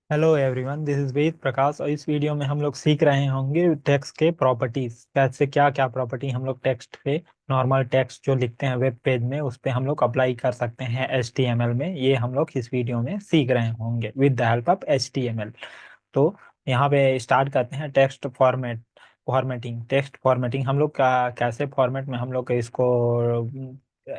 Hello everyone, this is Ved Prakash और इस video में हम लोग सीख रहे होंगे टेक्स्ट के प्रॉपर्टीज। कैसे क्या क्या प्रॉपर्टी हम लोग टेक्स्ट पे, नॉर्मल टेक्स्ट जो लिखते हैं वेब पेज में, उस पे हम लोग अप्लाई कर सकते हैं HTML में। ये हम लोग इस वीडियो में सीख रहे होंगे with the help of HTML। तो यहाँ पे स्टार्ट करते हैं। फॉर्मेटिंग। टेक्स्ट फॉर्मेटिंग हम लोग का कैसे फॉर्मेट में हम लोग इसको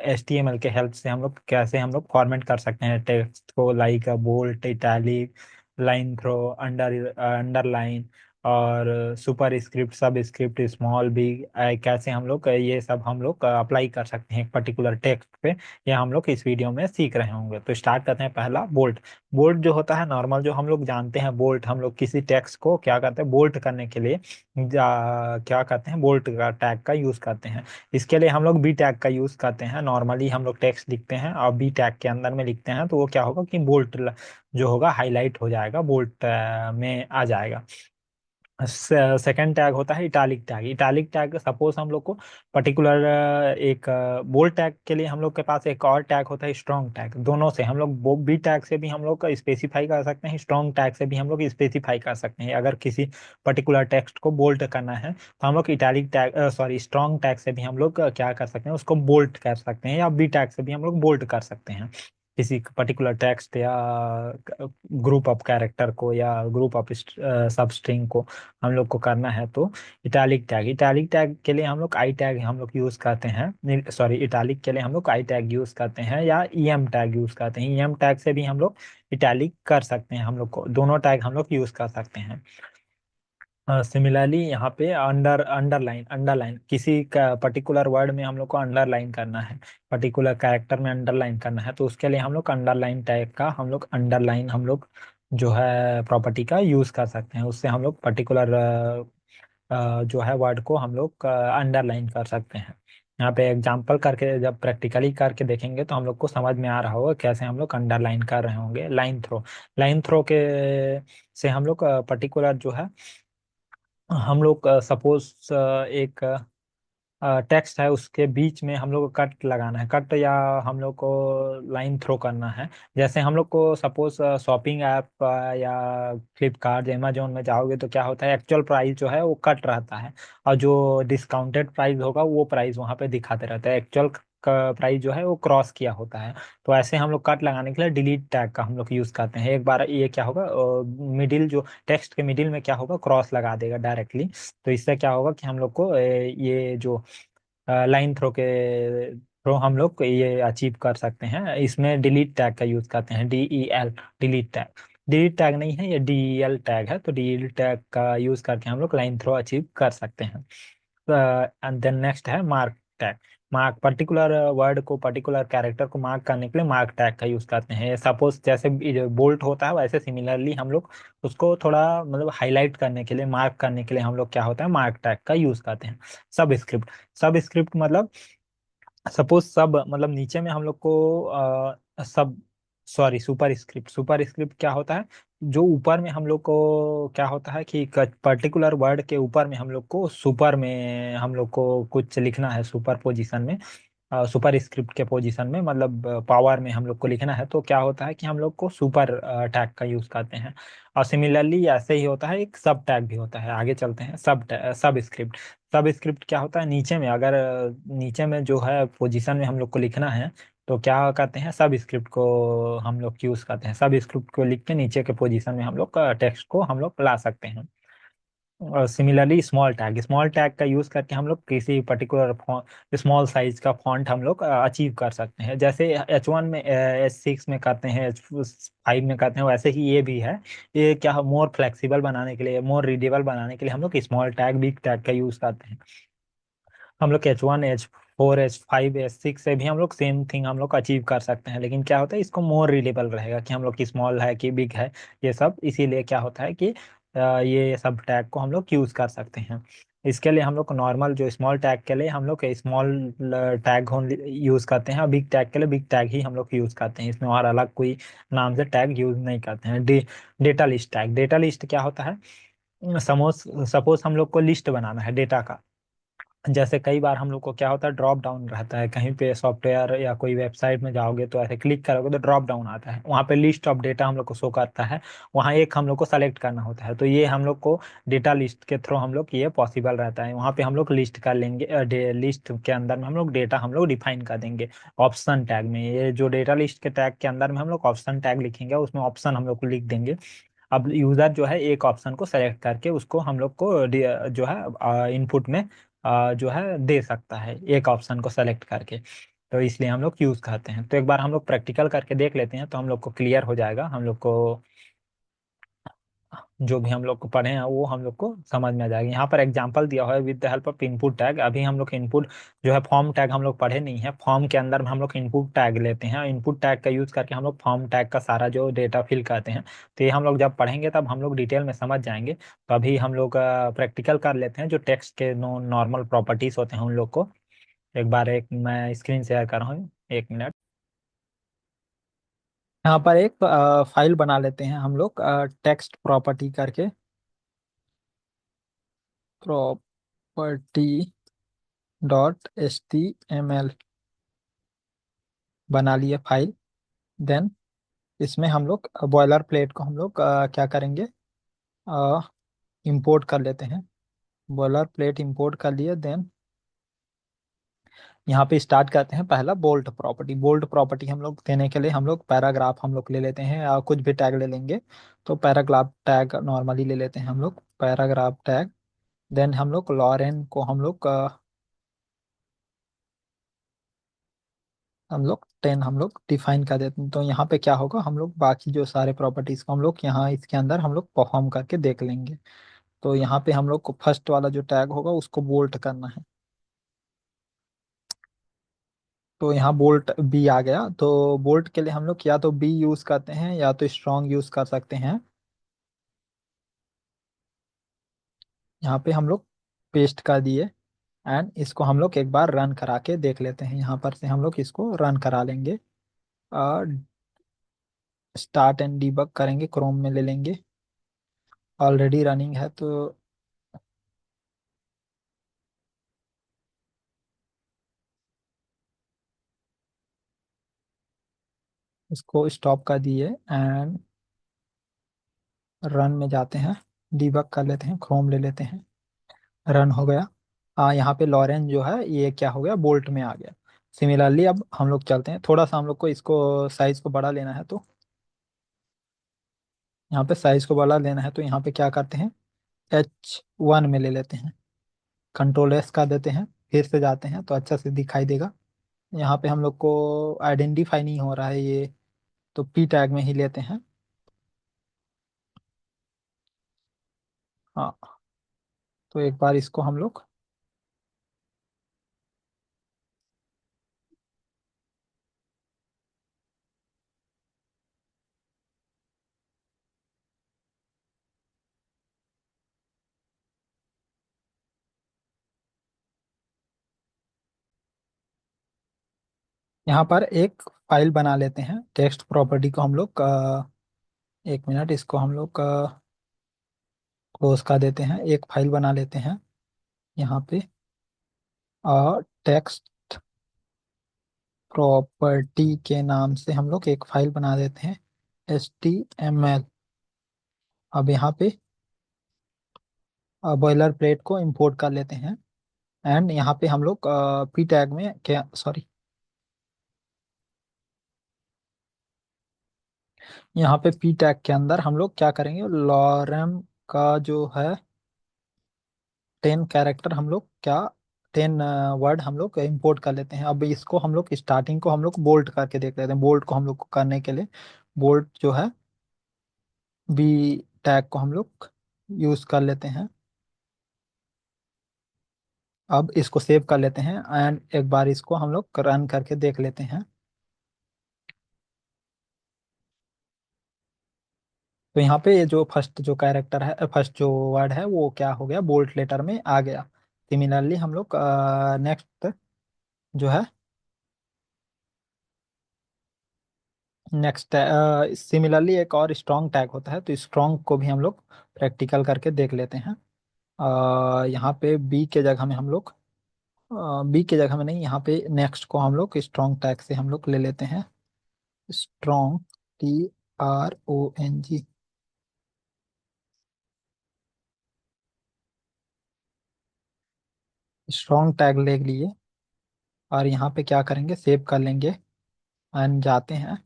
HTML के हेल्प से हम लोग कैसे हम लोग फॉर्मेट कर सकते हैं टेक्स्ट को, like bold, italic, line through, underline और superscript, subscript, small big, कैसे हम लोग ये सब हम लोग अप्लाई कर सकते हैं एक पर्टिकुलर टेक्स्ट पे। ये हम लोग इस वीडियो में सीख रहे होंगे। तो स्टार्ट करते हैं। पहला बोल्ट। बोल्ट जो होता है नॉर्मल, जो हम लोग जानते हैं बोल्ट, हम लोग किसी टेक्स्ट को क्या करते हैं बोल्ट करने के लिए क्या करते हैं, बोल्ट का टैग का यूज करते हैं। इसके लिए हम लोग बी टैग का यूज करते हैं। नॉर्मली हम लोग टेक्स्ट लिखते हैं और बी टैग के अंदर में लिखते हैं, तो वो क्या होगा कि बोल्ट जो होगा हाईलाइट हो जाएगा, बोल्ट में आ जाएगा। सेकंड टैग होता है italic tag. Italic tag suppose हम लोग को पर्टिकुलर एक बोल्ड टैग के लिए हम लोग के पास एक और टैग होता है स्ट्रॉन्ग टैग। दोनों से हम लोग बी टैग से भी हम लोग स्पेसिफाई कर सकते हैं, स्ट्रॉन्ग टैग से भी हम लोग स्पेसिफाई कर सकते हैं। अगर किसी पर्टिकुलर टेक्स्ट को बोल्ड करना है तो हम लोग italic tag, sorry, strong tag से भी हम लोग क्या कर सकते हैं, उसको बोल्ड कर सकते हैं, या बी टैग से भी हम लोग बोल्ड कर सकते हैं। किसी पर्टिकुलर टेक्स्ट या ग्रुप ऑफ कैरेक्टर को या ग्रुप ऑफ सब स्ट्रिंग को हम लोग को करना है तो इटैलिक टैग के लिए हम लोग आई टैग हम लोग यूज करते हैं, सॉरी, इटैलिक के लिए हम लोग आई टैग यूज करते हैं या ईएम टैग यूज करते हैं। ईएम टैग से भी हम लोग इटैलिक कर सकते हैं, हम लोग को दोनों टैग हम लोग यूज कर सकते हैं। सिमिलरली यहाँ पे अंडरलाइन। अंडरलाइन किसी का पर्टिकुलर वर्ड में हम लोग को अंडरलाइन करना है, पर्टिकुलर कैरेक्टर में अंडरलाइन करना है, तो उसके लिए हम लोग अंडरलाइन टाइप का हम लोग अंडरलाइन हम लोग जो है प्रॉपर्टी का यूज कर सकते हैं। उससे हम लोग पर्टिकुलर जो है वर्ड को हम लोग अंडरलाइन कर सकते हैं। यहाँ पे एग्जांपल करके जब प्रैक्टिकली करके देखेंगे तो हम लोग को समझ में आ रहा होगा कैसे हम लोग अंडरलाइन कर रहे होंगे। Line throw. लाइन थ्रो के से हम लोग पर्टिकुलर जो है, हम लोग सपोज एक टेक्स्ट है, उसके बीच में हम लोग को कट लगाना है, कट, या हम लोग को लाइन थ्रो करना है। जैसे हम लोग को सपोज शॉपिंग ऐप या फ्लिपकार्ट, अमेजोन में जाओगे तो क्या होता है, एक्चुअल प्राइस जो है वो कट रहता है और जो डिस्काउंटेड प्राइस होगा वो प्राइस वहाँ पे दिखाते रहता है। एक्चुअल का प्राइस जो है वो क्रॉस किया होता है। तो ऐसे हम लोग कट लगाने के लिए डिलीट टैग का हम लोग यूज करते हैं। एक बार ये क्या होगा, मिडिल जो टेक्स्ट के मिडिल में क्या होगा, क्रॉस लगा देगा डायरेक्टली। तो इससे क्या होगा कि हम लोग को ये जो लाइन थ्रो के थ्रो हम लोग ये अचीव कर सकते हैं। इसमें डिलीट टैग का यूज करते हैं, DEL, delete tag. Delete tag नहीं है, ये DEL टैग है। तो डिलीट टैग का यूज करके हम लोग लाइन थ्रो अचीव कर सकते हैं। एंड देन नेक्स्ट है mark tag. Mark particular word को, पर्टिकुलर कैरेक्टर को मार्क करने के लिए मार्क टैग का यूज करते हैं। सपोज जैसे बोल्ट होता है वैसे सिमिलरली हम लोग उसको थोड़ा मतलब हाईलाइट करने के लिए, मार्क करने के लिए हम लोग क्या होता है, मार्क टैग का यूज करते हैं। सब स्क्रिप्ट। सब स्क्रिप्ट मतलब सपोज सब मतलब नीचे में हम लोग को सब, sorry, super script. Super script क्या होता है, जो ऊपर में हम लोग को क्या होता है कि पर्टिकुलर वर्ड के ऊपर में हम लोग को सुपर में हम लोग को कुछ लिखना है, सुपर पोजीशन में, सुपर स्क्रिप्ट के पोजीशन में, मतलब पावर में हम लोग को लिखना है, तो क्या होता है कि हम लोग को सुपर टैग का यूज करते हैं। और सिमिलरली ऐसे ही होता है, एक सब टैग भी होता है। आगे चलते हैं। सब स्क्रिप्ट। सब स्क्रिप्ट क्या होता है, नीचे में अगर नीचे में जो है पोजीशन में हम लोग को लिखना है तो क्या करते हैं, सब स्क्रिप्ट को हम लोग यूज करते हैं। सब स्क्रिप्ट को लिख के नीचे के पोजीशन में हम लोग टेक्स्ट को हम लोग ला सकते हैं। और similarly small tag. Small tag का यूज करके हम लोग किसी पर्टिकुलर स्मॉल साइज का फॉन्ट हम लोग अचीव कर सकते हैं। जैसे H1 में, H6 में करते हैं, H5 में करते हैं, वैसे ही ये भी है। ये क्या, मोर फ्लेक्सिबल बनाने के लिए, मोर रीडेबल बनाने के लिए हम लोग स्मॉल टैग, बिग टैग का यूज करते हैं। हम लोग H1, H4, H5, H6 से भी हम लोग सेम थिंग हम लोग अचीव कर सकते हैं, लेकिन क्या होता है, इसको मोर रीडेबल रहेगा कि हम लोग की स्मॉल है कि बिग है, ये सब। इसीलिए क्या होता है कि ये सब टैग को हम लोग यूज कर सकते हैं। इसके लिए हम लोग नॉर्मल जो स्मॉल टैग के लिए हम लोग स्मॉल टैग यूज करते हैं, और बिग टैग के लिए बिग टैग ही हम लोग यूज करते हैं। इसमें और अलग कोई नाम से टैग यूज नहीं करते हैं। Data list tag. Data list क्या होता है, सपोज सपोज हम लोग को लिस्ट बनाना है डेटा का, जैसे कई बार हम लोग को क्या होता है, ड्रॉप डाउन रहता है, कहीं पे सॉफ्टवेयर या कोई वेबसाइट में जाओगे तो ऐसे क्लिक करोगे तो ड्रॉप डाउन आता है, वहाँ पे लिस्ट ऑफ डेटा हम लोग को शो करता है। वहाँ एक हम लोग को सेलेक्ट करना होता है, तो ये हम लोग को डेटा लिस्ट के थ्रू हम लोग ये पॉसिबल रहता है। वहाँ पे हम लोग लिस्ट कर लेंगे, लिस्ट के अंदर में हम लोग डेटा हम लोग डिफाइन कर देंगे ऑप्शन टैग में। ये जो डेटा लिस्ट के टैग के अंदर में हम लोग ऑप्शन टैग लिखेंगे, उसमें ऑप्शन हम लोग को लिख देंगे। अब यूजर जो है एक ऑप्शन को सेलेक्ट करके उसको हम लोग को जो है इनपुट में जो है दे सकता है, एक ऑप्शन को सेलेक्ट करके। तो इसलिए हम लोग यूज करते हैं। तो एक बार हम लोग प्रैक्टिकल करके देख लेते हैं तो हम लोग को क्लियर हो जाएगा, हम लोग को जो भी हम लोग को पढ़े हैं वो हम लोग को समझ में आ जाएगा। यहाँ पर एग्जांपल दिया हुआ है with the help of input tag. अभी हम लोग इनपुट जो है फॉर्म टैग हम लोग पढ़े नहीं है, फॉर्म के अंदर में हम लोग इनपुट टैग लेते हैं, इनपुट टैग का यूज करके हम लोग फॉर्म टैग का सारा जो डेटा फिल करते हैं। तो ये हम लोग जब पढ़ेंगे तब हम लोग डिटेल में समझ जाएंगे। तो अभी हम लोग प्रैक्टिकल कर लेते हैं, जो टेक्स्ट के नॉर्मल प्रॉपर्टीज होते हैं उन लोग को। एक बार एक मैं स्क्रीन शेयर कर रहा हूँ, 1 मिनट। यहाँ पर एक फाइल बना लेते हैं हम लोग, टेक्स्ट प्रॉपर्टी करके, प्रॉपर्टी .html बना लिए फाइल। देन इसमें हम लोग बॉयलर प्लेट को हम लोग क्या करेंगे, इंपोर्ट कर लेते हैं। बॉयलर प्लेट इंपोर्ट कर लिए। देन यहाँ पे स्टार्ट करते हैं पहला बोल्ट प्रॉपर्टी। बोल्ट प्रॉपर्टी हम लोग देने के लिए हम लोग पैराग्राफ हम लोग ले लेते हैं, या कुछ भी टैग ले लेंगे। तो पैराग्राफ टैग नॉर्मली ले लेते हैं हम लोग, पैराग्राफ टैग। देन हम लोग लॉरेन को हम लोग 10 हम लोग डिफाइन कर देते हैं। तो यहाँ पे क्या होगा, हम लोग बाकी जो सारे प्रॉपर्टीज को हम लोग यहाँ इसके अंदर हम लोग परफॉर्म करके देख लेंगे। तो यहाँ पे हम लोग को फर्स्ट वाला जो टैग होगा उसको बोल्ट करना है। तो यहाँ बोल्ट बी आ गया। तो बोल्ट के लिए हम लोग या तो बी यूज करते हैं या तो स्ट्रॉन्ग यूज कर सकते हैं। यहाँ पे हम लोग पेस्ट कर दिए। एंड इसको हम लोग एक बार रन करा के देख लेते हैं, यहाँ पर से हम लोग इसको रन करा लेंगे। स्टार्ट एंड डीबग करेंगे, क्रोम में ले लेंगे, ऑलरेडी रनिंग है तो इसको स्टॉप कर दिए एंड रन में जाते हैं, डीबग कर लेते हैं, क्रोम ले लेते हैं। रन हो गया। यहाँ पे लॉरेन जो है ये क्या हो गया, बोल्ट में आ गया। सिमिलरली अब हम लोग चलते हैं, थोड़ा सा हम लोग को इसको साइज को बड़ा लेना है। तो यहाँ पे साइज को बड़ा लेना है तो यहाँ पे क्या करते हैं, H1 में ले लेते हैं, कंट्रोल S कर देते हैं, फिर से जाते हैं तो अच्छा से दिखाई देगा। यहाँ पे हम लोग को आइडेंटिफाई नहीं हो रहा है ये, तो पी टैग में ही लेते हैं। हाँ, तो एक बार इसको हम लोग यहाँ पर एक फाइल बना लेते हैं, टेक्स्ट प्रॉपर्टी को हम लोग 1 मिनट, इसको हम लोग क्लोज कर देते हैं। एक फाइल बना लेते हैं यहाँ पे, टेक्स्ट प्रॉपर्टी के नाम से हम लोग एक फाइल बना देते हैं, HTML। अब यहाँ पे बॉयलर प्लेट को इंपोर्ट कर लेते हैं। एंड यहाँ पे हम लोग पी टैग में क्या, सॉरी, यहाँ पे पी टैग के अंदर हम लोग क्या करेंगे, लॉरेम का जो है 10 कैरेक्टर हम लोग क्या, 10 वर्ड हम लोग इंपोर्ट कर लेते हैं। अब इसको हम लोग स्टार्टिंग को हम लोग बोल्ट करके देख लेते हैं। बोल्ट को हम लोग को करने के लिए बोल्ट जो है बी टैग को हम लोग यूज कर लेते हैं। अब इसको सेव कर लेते हैं एंड एक बार इसको हम लोग रन करके देख लेते हैं। तो यहाँ पे ये जो फर्स्ट जो कैरेक्टर है, फर्स्ट जो वर्ड है वो क्या हो गया, बोल्ट लेटर में आ गया। सिमिलरली हम लोग नेक्स्ट जो है, नेक्स्ट सिमिलरली एक और स्ट्रॉन्ग टैग होता है, तो स्ट्रॉन्ग को भी हम लोग प्रैक्टिकल करके देख लेते हैं। यहाँ पे बी के जगह में हम लोग बी की जगह में नहीं, यहाँ पे नेक्स्ट को हम लोग स्ट्रॉन्ग टैग से हम लोग ले लेते हैं। Strong, TRONG। स्ट्रॉन्ग टैग ले लिए, और यहाँ पे क्या करेंगे, सेव कर लेंगे एंड जाते हैं,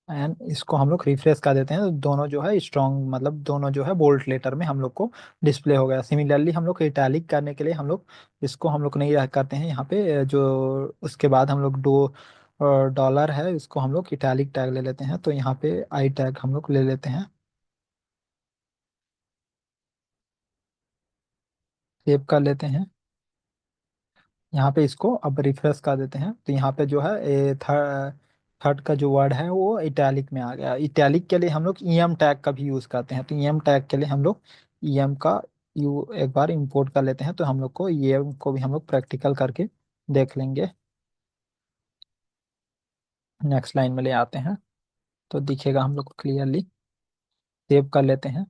एंड इसको हम लोग रिफ्रेश कर देते हैं, तो दोनों जो है स्ट्रॉन्ग, मतलब दोनों जो है बोल्ड लेटर में हम लोग को डिस्प्ले हो गया। सिमिलरली हम लोग इटैलिक करने के लिए हम लोग इसको हम लोग नहीं करते हैं यहाँ पे, जो उसके बाद हम लोग दो डॉलर है, इसको हम लोग इटैलिक टैग ले लेते हैं, तो यहाँ पे आई टैग हम लोग ले लेते हैं, सेव कर लेते हैं। यहाँ पे इसको अब रिफ्रेश कर देते हैं, तो यहाँ पे जो है थर्ड का जो वर्ड है वो इटैलिक में आ गया। इटैलिक के लिए हम लोग ईएम टैग का भी यूज करते हैं, तो ईएम टैग के लिए हम लोग ईएम का यू एक बार इंपोर्ट कर लेते हैं, तो हम लोग को ईएम को भी हम लोग प्रैक्टिकल करके देख लेंगे। नेक्स्ट लाइन में ले आते हैं, तो दिखेगा हम लोग को क्लियरली। सेव कर लेते हैं,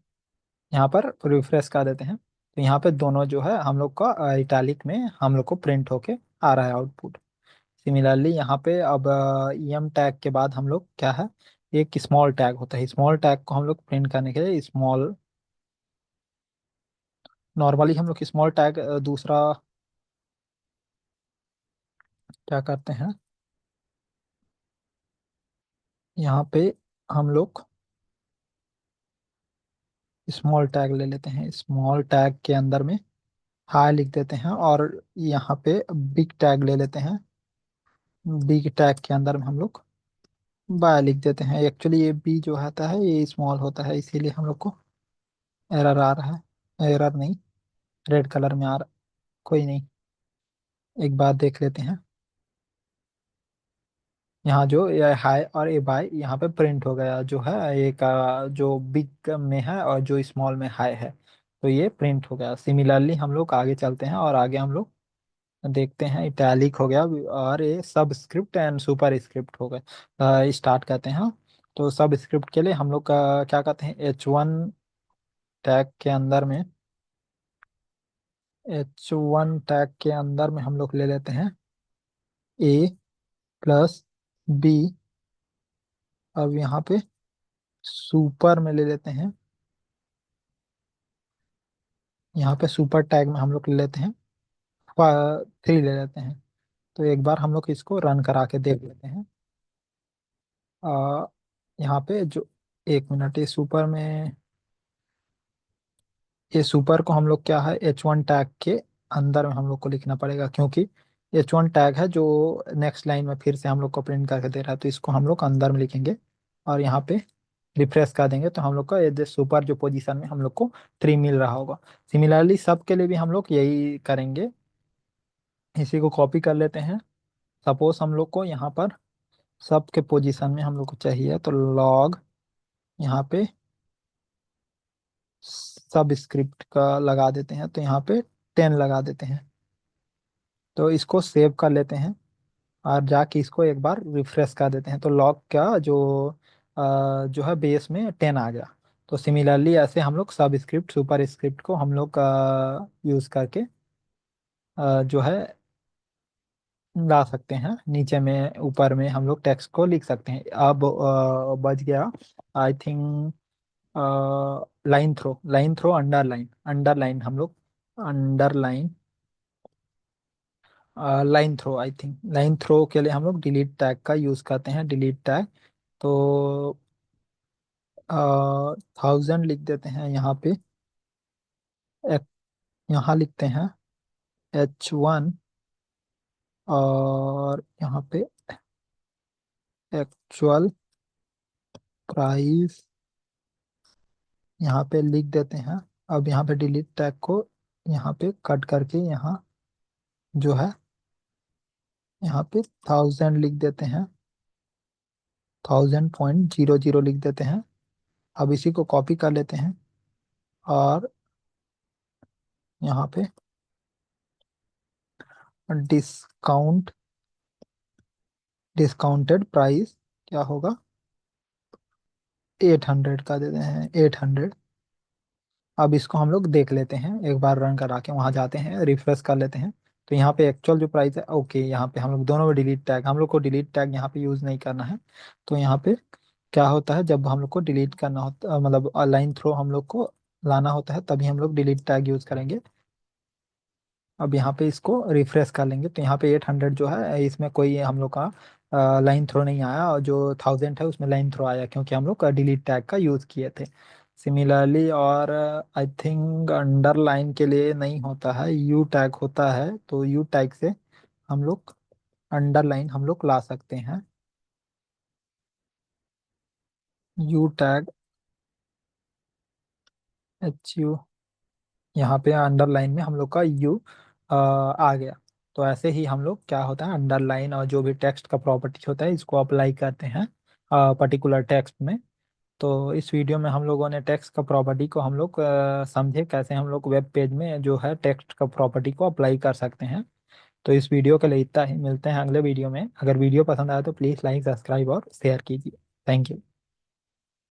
यहाँ पर रिफ्रेश कर देते हैं, तो यहाँ पे दोनों जो है हम लोग का इटैलिक में हम लोग को प्रिंट होके आ रहा है आउटपुट। सिमिलरली यहाँ पे अब ईएम टैग के बाद हम लोग क्या है, एक स्मॉल टैग होता है, स्मॉल टैग को हम लोग प्रिंट करने के लिए स्मॉल, नॉर्मली हम लोग स्मॉल टैग दूसरा क्या करते हैं, यहाँ पे हम लोग स्मॉल टैग ले लेते हैं, स्मॉल टैग के अंदर में हाई लिख देते हैं, और यहाँ पे बिग टैग ले लेते हैं, बिग टैग के अंदर में हम लोग बाय लिख देते हैं। एक्चुअली ये बी जो होता है ये स्मॉल होता है, इसीलिए हम लोग को एरर आ रहा है, एरर नहीं, रेड कलर में आ रहा, कोई नहीं, एक बात देख लेते हैं। यहाँ जो ये हाई और ए बाय यहाँ पे प्रिंट हो गया, जो है एक जो बिग में है और जो स्मॉल में हाई है, तो ये प्रिंट हो गया। सिमिलरली हम लोग आगे चलते हैं, और आगे हम लोग देखते हैं इटैलिक हो गया, और ये सब स्क्रिप्ट एंड सुपर स्क्रिप्ट हो गए। स्टार्ट करते हैं। तो सब स्क्रिप्ट के लिए हम लोग का क्या कहते हैं, H1 टैग के अंदर में, H1 टैग के अंदर में हम लोग ले लेते हैं A+B। अब यहाँ पे सुपर में ले लेते हैं, यहाँ पे सुपर टैग में हम लोग ले लेते हैं 3 ले लेते हैं। तो एक बार हम लोग इसको रन करा के देख लेते हैं। आ, यहाँ पे जो, एक मिनट, ये सुपर को हम लोग क्या है H1 टैग के अंदर में हम लोग को लिखना पड़ेगा, क्योंकि H1 टैग है जो नेक्स्ट लाइन में फिर से हम लोग को प्रिंट करके दे रहा है, तो इसको हम लोग अंदर में लिखेंगे, और यहाँ पे रिफ्रेश कर देंगे, तो हम लोग का ये सुपर जो पोजीशन में हम लोग को 3 मिल रहा होगा। सिमिलरली सब के लिए भी हम लोग यही करेंगे, इसी को कॉपी कर लेते हैं। सपोज हम लोग को यहाँ पर सब के पोजीशन में हम लोग को चाहिए, तो लॉग यहाँ पे सब स्क्रिप्ट का लगा देते हैं, तो यहाँ पे 10 लगा देते हैं, तो इसको सेव कर लेते हैं, और जाके इसको एक बार रिफ्रेश कर देते हैं, तो लॉग का जो है बेस में 10 आ गया। तो सिमिलरली ऐसे हम लोग सब स्क्रिप्ट सुपर स्क्रिप्ट को हम लोग यूज करके जो है ला सकते हैं, नीचे में ऊपर में हम लोग टेक्स्ट को लिख सकते हैं। अब बच गया I think line through underline, underline हम लोग underline line throw, I think line throw के लिए हम लोग डिलीट टैग का यूज करते हैं, डिलीट टैग। तो 1000 लिख देते हैं यहाँ पे, एक, यहाँ लिखते हैं H1, और यहाँ पे एक्चुअल प्राइस यहाँ पे लिख देते हैं। अब यहाँ पे डिलीट टैग को यहाँ पे कट करके यहाँ जो है यहाँ पे 1000 लिख देते हैं, 1000.00 लिख देते हैं। अब इसी को कॉपी कर लेते हैं, और यहाँ पे डिस्काउंट, डिस्काउंटेड प्राइस क्या होगा, 800 का देते हैं, 800। अब इसको हम लोग देख लेते हैं, एक बार रन करा के वहां जाते हैं, रिफ्रेश कर लेते हैं, तो यहाँ पे एक्चुअल जो प्राइस है, ओके, यहाँ पे हम लोग दोनों में डिलीट टैग, हम लोग को डिलीट टैग यहाँ पे यूज नहीं करना है। तो यहाँ पे क्या होता है, जब हम लोग को डिलीट करना होता, मतलब लाइन थ्रो हम लोग को लाना होता है, तभी हम लोग डिलीट टैग यूज करेंगे। अब यहाँ पे इसको रिफ्रेश कर लेंगे, तो यहाँ पे 800 जो है इसमें कोई हम लोग का लाइन थ्रो नहीं आया, और जो 1000 है उसमें लाइन थ्रो आया, क्योंकि हम लोग डिलीट टैग का यूज किए थे। सिमिलरली, और आई थिंक अंडरलाइन के लिए नहीं होता है, यू टैग होता है, तो यू टैग से हम लोग अंडरलाइन हम लोग ला सकते हैं। यू टैग, HU, यहाँ पे अंडरलाइन में हम लोग का यू आ गया। तो ऐसे ही हम लोग क्या होता है, अंडरलाइन और जो भी टेक्स्ट का प्रॉपर्टी होता है इसको अप्लाई करते हैं पर्टिकुलर टेक्स्ट में। तो इस वीडियो में हम लोगों ने टेक्स्ट का प्रॉपर्टी को हम लोग समझे कैसे हम लोग वेब पेज में जो है टेक्स्ट का प्रॉपर्टी को अप्लाई कर सकते हैं। तो इस वीडियो के लिए इतना ही, मिलते हैं अगले वीडियो में। अगर वीडियो पसंद आया तो प्लीज़ लाइक, सब्सक्राइब और शेयर कीजिए। Thank you.